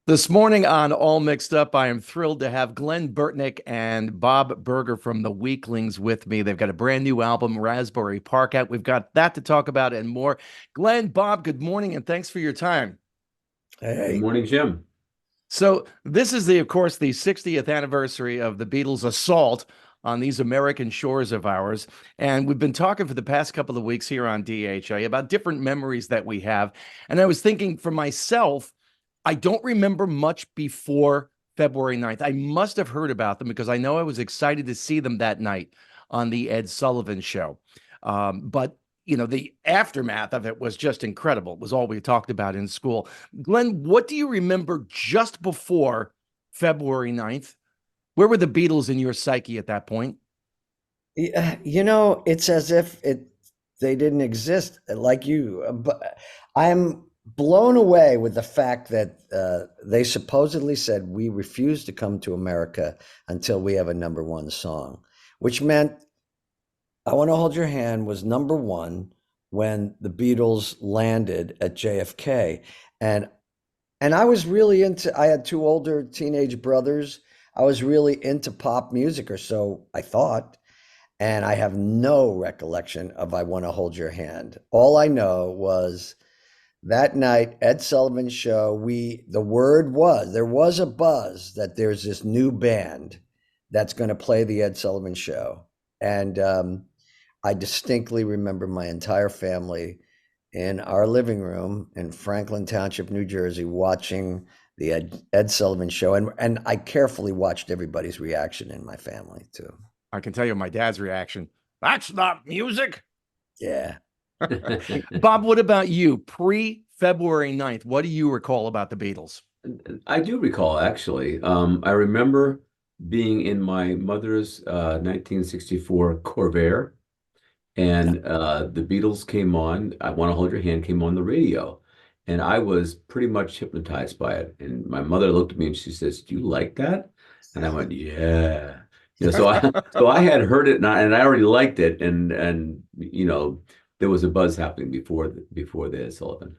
This morning on All Mixed Up, I am thrilled to have Glen Burtnik and Bob Berger from the Weeklings with me. They've got a brand new album, Raspberry Park, out. We've got that to talk about and more. Glen, Bob, good morning, and thanks for your time. Good Hey, morning, Jim. So this is of course, the 60th anniversary of the Beatles' assault on these American shores of ours. And we've been talking for the past couple of weeks here on DHA about different memories that we have. And I was thinking for myself, I don't remember much before February 9th. I must have heard about them because I know I was excited to see them that night on the Ed Sullivan Show. But the aftermath of it was just incredible. It was all we talked about in school. Glen, what do you remember just before February 9th? Where were the Beatles in your psyche at that point? yeah, it's as if they didn't exist like you. But I'm blown away with the fact that they supposedly said we refuse to come to America until we have a number one song, which meant I Want to Hold Your Hand was number one when the Beatles landed at JFK. And and I was really into I had two older teenage brothers. I was really into pop music, or so I thought. And I have no recollection of I Want to Hold Your Hand. All I know was that night, Ed Sullivan Show, the word was, there was a buzz that there's this new band that's going to play the Ed Sullivan Show. And I distinctly remember my entire family in our living room in Franklin Township, New Jersey, watching the Ed Sullivan Show. And I carefully watched everybody's reaction in my family too. I can tell you my dad's reaction. That's not music. Yeah. Bob, what about you? Pre-February 9th, what do you recall about the Beatles? I do recall, actually. I remember being in my mother's 1964 Corvair, and the Beatles came on. I Want to Hold Your Hand came on the radio, and I was pretty much hypnotized by it. And my mother looked at me and she says, "Do you like that?" And I went, "Yeah." So I had heard it, and I already liked it, and there was a buzz happening before the Sullivan.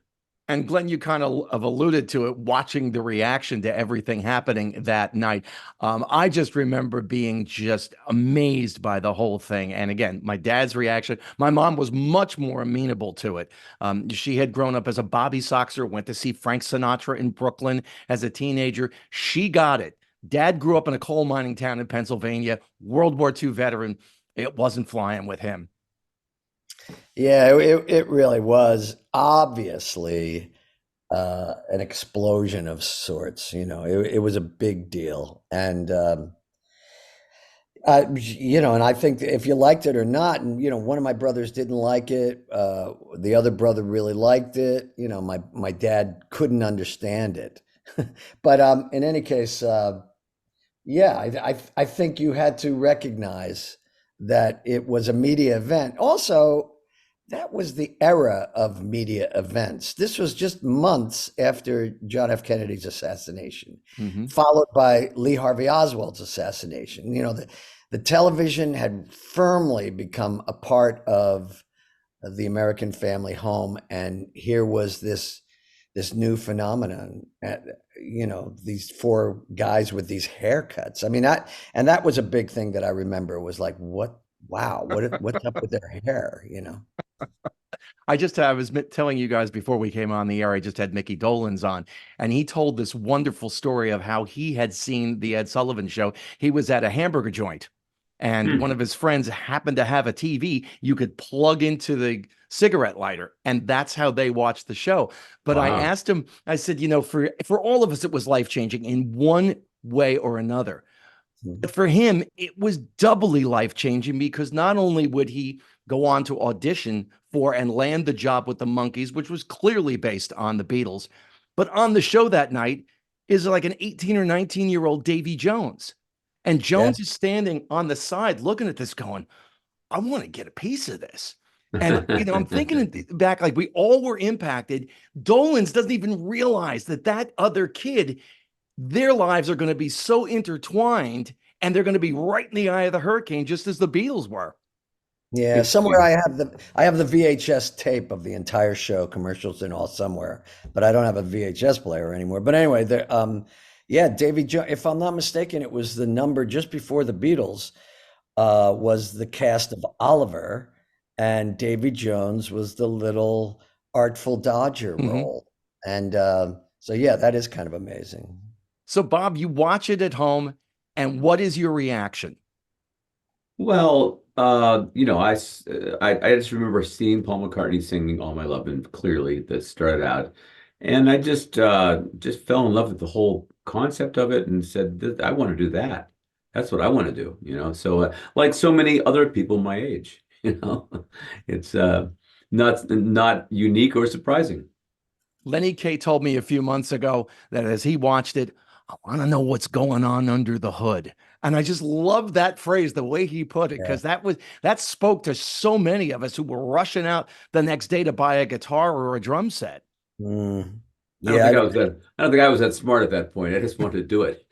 And Glen, you kind of have alluded to it, watching the reaction to everything happening that night. I just remember being just amazed by the whole thing. And again, my dad's reaction, my mom was much more amenable to it. She had grown up as a Bobby Soxer, went to see Frank Sinatra in Brooklyn as a teenager. She got it. Dad grew up in a coal mining town in Pennsylvania, World War II veteran. It wasn't flying with him. Yeah, it really was obviously an explosion of sorts. It was a big deal, and and I think if you liked it or not, and one of my brothers didn't like it, the other brother really liked it. My dad couldn't understand it, but in any case, yeah, I think you had to recognize that it was a media event. Also, that was the era of media events. This was just months after John F. Kennedy's assassination, Mhm. followed by Lee Harvey Oswald's assassination. The television had firmly become a part of the American family home, and here was this new phenomenon. These four guys with these haircuts. I mean, that was a big thing that I remember. Was like, what? Wow, what's up with their hair? I was telling you guys before we came on the air, I just had Mickey Dolenz on, and he told this wonderful story of how he had seen the Ed Sullivan Show. He was at a hamburger joint, and one Hmm. of his friends happened to have a TV you could plug into the cigarette lighter, and that's how they watched the show. But I Wow. asked him, I said, for all of us, it was life-changing in one way or another. But for him, it was doubly life changing because not only would he go on to audition for and land the job with the Monkees, which was clearly based on the Beatles, but on the show that night is like an 18 or 19-year-old Davy Jones. And Yeah. Jones is standing on the side looking at this going, I want to get a piece of this. And, I'm thinking back, like we all were impacted. Dolan's doesn't even realize that other kid, their lives are going to be so intertwined and they're going to be right in the eye of the hurricane, just as the Beatles were. Yeah, somewhere I have the VHS tape of the entire show, commercials and all somewhere, but I don't have a VHS player anymore. But anyway, yeah, Davy Jones, if I'm not mistaken, it was the number just before the Beatles, was the cast of Oliver, and Davy Jones was the little Artful Dodger Mhm. role. And so yeah, that is kind of amazing. So, Bob, you watch it at home, and what is your reaction? Well, I just remember seeing Paul McCartney singing "All My Lovin'" clearly that started out, and I just fell in love with the whole concept of it and said, I want to do that. That's what I want to do, you know. So, like so many other people my age, you know, it's not unique or surprising. Lenny K told me a few months ago that as he watched it, I want to know what's going on under the hood. And I just love that phrase, the way he put it, Yeah. because that spoke to so many of us who were rushing out the next day to buy a guitar or a drum set. Mm. I don't Yeah, think I don't think I was that smart at that point. I just wanted to do it.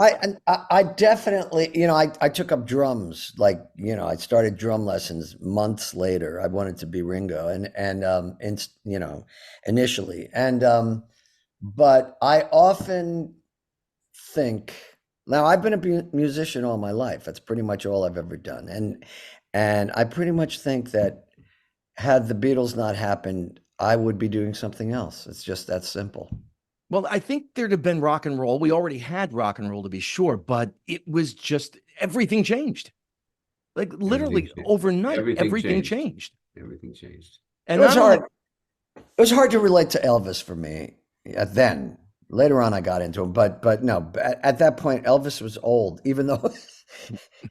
I definitely, I took up drums, like, I started drum lessons months later. I wanted to be Ringo initially. But I often think, now I've been a musician all my life. That's pretty much all I've ever done. And I pretty much think that had the Beatles not happened, I would be doing something else. It's just that simple. Well, I think there'd have been rock and roll. We already had rock and roll to be sure, but it was just everything changed. Like Everything literally changed. overnight, Everything everything changed. changed. Everything changed. It And was not only hard. It was hard to relate to Elvis for me then. Later on, I got into him, but no. At that point, Elvis was old. Even though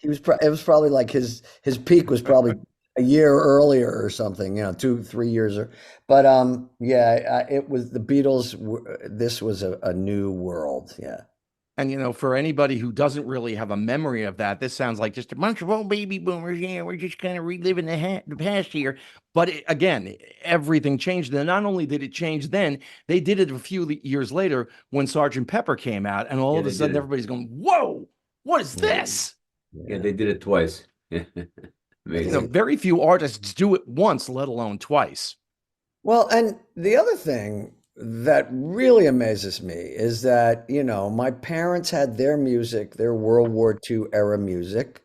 it was probably like his peak was probably a year earlier or something. 2, 3 years. But yeah, it was the Beatles. This was a new world. Yeah. And for anybody who doesn't really have a memory of that, this sounds like just a bunch of old baby boomers. Yeah, we're just kind of reliving the past here. But again, everything changed. And not only did it change then, they did it a few years later when Sergeant Pepper came out, and all Yeah, of a they did sudden it. everybody's going, "Whoa, what is Yeah, this?" yeah, Yeah. they did it twice. Amazing. Very few artists do it once, let alone twice. Well, and the other thing that really amazes me is that, my parents had their music, their World War II era music,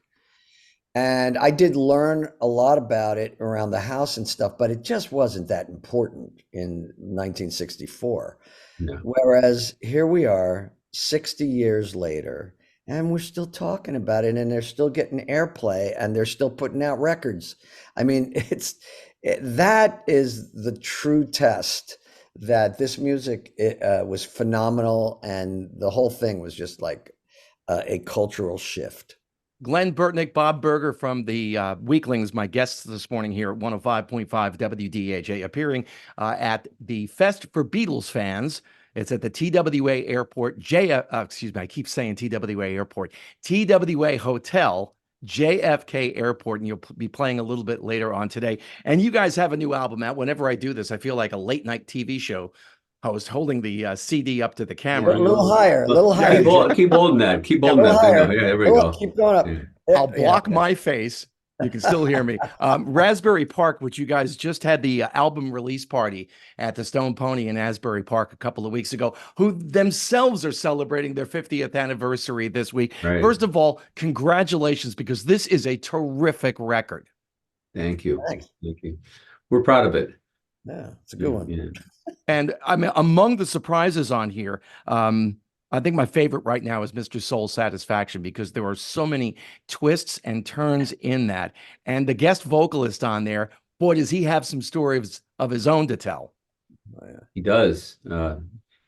and I did learn a lot about it around the house and stuff, but it just wasn't that important in 1964. No. Whereas here we are, 60 years later, and we're still talking about it, and they're still getting airplay, and they're still putting out records. I mean, that is the true test that this music was phenomenal, and the whole thing was just like a cultural shift. Glen Burtnik, Bob Berger from the Weeklings, my guests this morning here at 105.5 WDHA, appearing at the Fest for Beatles fans. It's at the TWA Airport, excuse me, I keep saying TWA Airport, TWA Hotel, JFK Airport, and you'll be playing a little bit later on today. And you guys have a new album out. Whenever I do this, I feel like a late night TV show. I was holding the CD up to the A camera. little higher, a little Yeah, higher, Jim. Keep holding that. Keep A holding little that thing up. higher. Yeah, there we go. Keep going up. Yeah. I'll Yeah. block my face. You can still hear me. Raspberry Park, which you guys just had the album release party at the Stone Pony in Asbury Park a couple of weeks ago, who themselves are celebrating their 50th anniversary this week. Right. First of all, congratulations, because this is a terrific record. Thank you. Thanks. Thank you. We're proud of it. Yeah, it's a good one. Yeah. And I mean, among the surprises on here, I think my favorite right now is Mr. Soul Satisfaction, because there are so many twists and turns in that. And the guest vocalist on there, boy, does he have some stories of his own to tell. Oh, yeah. He does. And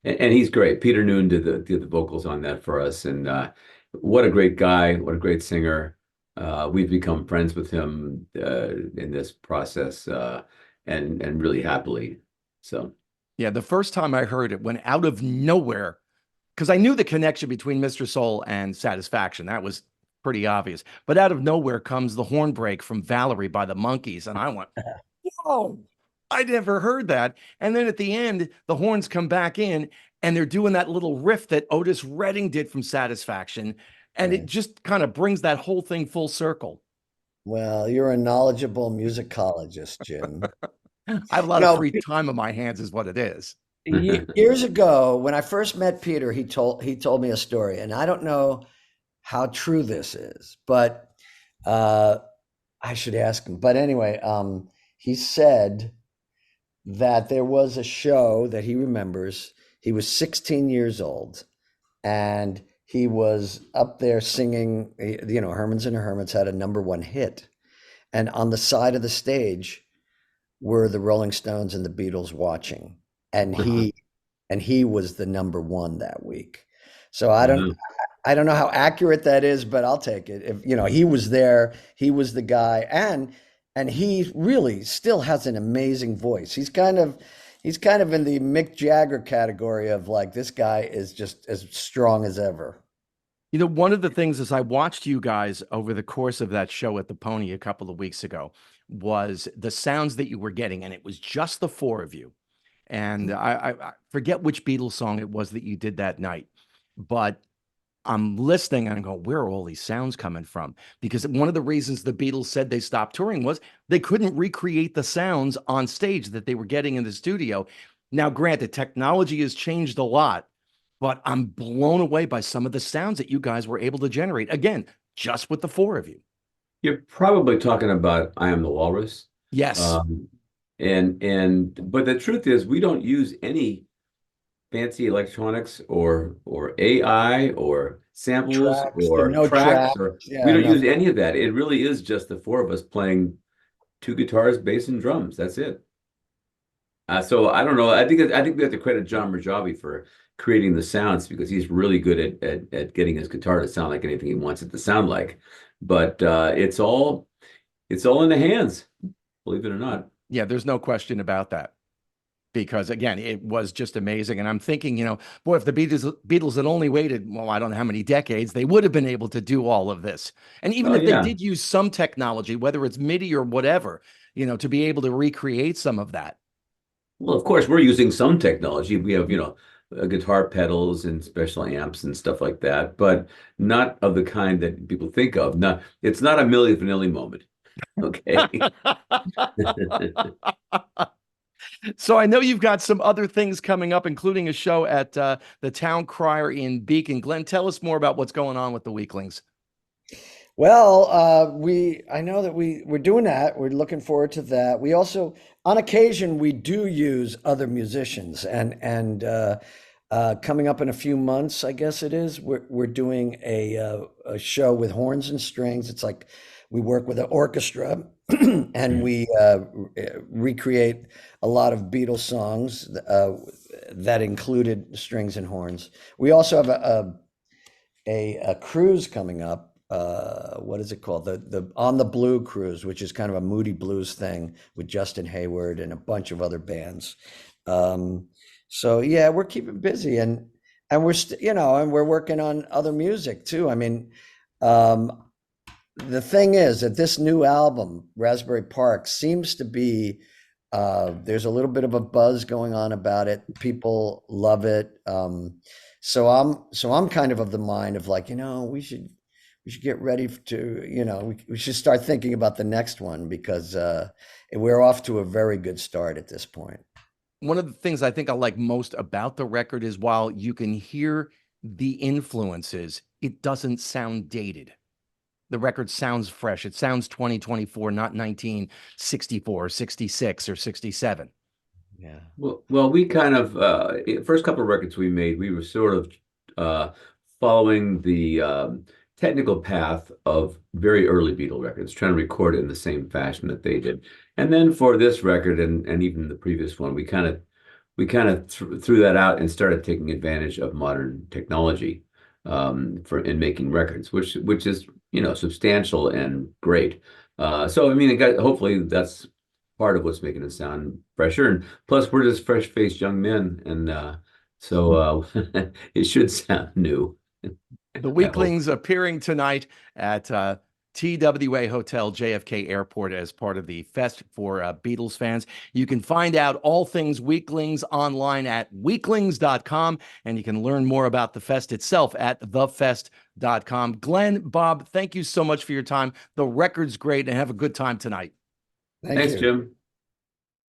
he's great. Peter Noon did the vocals on that for us. And what a great guy. What a great singer. We've become friends with him in this process and really happily. So. Yeah, the first time I heard it went out of nowhere, because I knew the connection between Mr. Soul and Satisfaction. That was pretty obvious. But out of nowhere comes the horn break from Valerie by the Monkees. And I went, whoa, I never heard that. And then at the end, the horns come back in and they're doing that little riff that Otis Redding did from Satisfaction. And Yeah. it just kind of brings that whole thing full circle. Well, you're a knowledgeable musicologist, Jim. I have a lot of No, free time on my hands, is what it is. years ago, when I first met Peter, he told me a story, and I don't know how true this is, but uh, I should ask him. But anyway, he said that there was a show that he remembers. He was 16 years old, and he was up there singing. Herman's and the Hermits had a #1 hit, and on the side of the stage were the Rolling Stones and the Beatles watching, and he was the #1 that week. So Wow. I don't know how accurate that is, but I'll take it. If he was there, he was the guy, and he really still has an amazing voice. He's kind of in the Mick Jagger category of like this guy is just as strong as ever. One of the things as I watched you guys over the course of that show at the Pony a couple of weeks ago was the sounds that you were getting, and it was just the four of you. And I forget which Beatles song it was that you did that night, but I'm listening and I go, where are all these sounds coming from? Because one of the reasons the Beatles said they stopped touring was they couldn't recreate the sounds on stage that they were getting in the studio. Now, granted, technology has changed a lot, but I'm blown away by some of the sounds that you guys were able to generate. Again, just with the four of you. You're probably talking about I Am the Walrus. Yes. Um, but the truth is we don't use any fancy electronics or AI or samples Tracks, the or no tracks tracks, or we yeah, don't no. use any of that. It really is just the four of us playing two guitars, bass, and drums. That's it. So I don't know. I think we have to credit John Rajavi for creating the sounds because he's really good at getting his guitar to sound like anything he wants it to sound like. But it's all in the hands, believe it or not. Yeah, there's no question about that. Because again, it was just amazing. And I'm thinking, boy, if the Beatles had only waited, well, I don't know how many decades, they would have been able to do all of this. And even Oh if they yeah. did use some technology, whether it's MIDI or whatever, to be able to recreate some of that. Well, of course, we're using some technology. We have, guitar pedals and special amps and stuff like that, but not of the kind that people think of. It's not a Milli Vanilli moment. Okay. So I know you've got some other things coming up, including a show at the Town Crier in Beacon. Glenn, tell us more about what's going on with the Weeklings. Well, I know that we're doing that. We're looking forward to that. We also, on occasion, we do use other musicians, and coming up in a few months, I guess it is. We're doing a show with horns and strings. It's like we work with an orchestra, and we recreate a lot of Beatles songs that included strings and horns. We also have a cruise coming up. What is it called? The On the Blue cruise, which is kind of a moody blues thing with Justin Hayward and a bunch of other bands. So yeah, we're keeping busy, and and we're working on other music too. I mean, the thing is that this new album, Raspberry Park, seems to be there's a little bit of a buzz going on about it. People love it. So I'm kind of the mind of like, we should get ready to, we should start thinking about the next one because we're off to a very good start at this point. One of the things I think I like most about the record is while you can hear the influences, it doesn't sound dated. The record sounds fresh. It sounds 2024, not 1964, 66, or 67. Yeah. Well, we kind of first couple of records we made, we were sort of following the technical path of very early Beatle records, trying to record it in the same fashion that they did. And then for this record and even the previous one, we kind of threw that out and started taking advantage of modern technology for in making records, which is substantial and great. So I mean, hopefully that's part of what's making it sound fresher. And plus, we're just fresh-faced young men, and so it should sound new. The I hope. Weeklings appearing tonight at TWA Hotel, JFK Airport, as part of the fest for Beatles fans. You can find out all things Weeklings online at weeklings.com, and you can learn more about the fest itself at thefest.com. Glenn, Bob, thank you so much for your time. The record's great, and have a good time tonight. Thank Thanks, you. Jim.